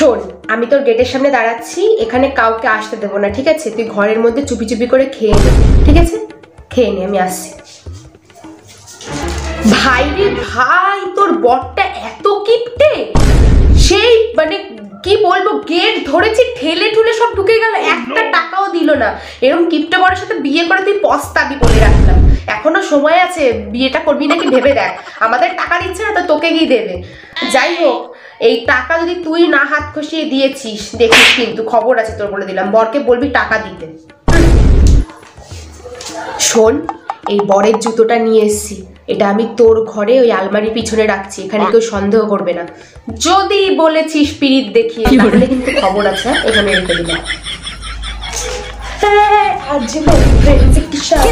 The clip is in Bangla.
শোন, আমি তোর গেটের সামনে দাঁড়াচ্ছি, এখানে কাউকে আসতে দেবো না, ঠিক আছে? তুই ঘরের মধ্যে চুপি চুপি করে খেয়ে নে, ঠিক আছে? খেয়ে নে, আমি আসছি। ভাই রে ভাই, তোর বরটা এত কিপটে, সেই মানে কি বলবো, গেট ধরেছি ঠেলে ঠুলে সব ঢুকে গেল, একটা টাকাও দিল না। এরকম কিপটে বরের সাথে বিয়ে করে তুই পস্তাবি বলে রাখলাম। এখনো সময় আছে, বিয়েটা করবি নাকি ভেবে দেখ। আমাদের টাকা দিচ্ছে না তো তোকে কি দেবে? যাই হোক, এই টাকা যদি তুই না হাত খসিয়ে দিয়েছিস, দেখিস কিন্তু খবর আছে তোর, বলে দিলাম। বরকে বলবি টাকা দিতে। শোন, এই বরের জুতোটা নিয়ে এসছি, এটা আমি তোর ঘরে ওই আলমারির পিছনে রাখছি, এখানে কেউ সন্দেহ করবে না। যদি বলেছিস পিরিত দেখিয়ে, তাহলে কিন্তু খবর আছে, এখানে রেখে দিলাম। आज मैं फ्रेंड्स की शादी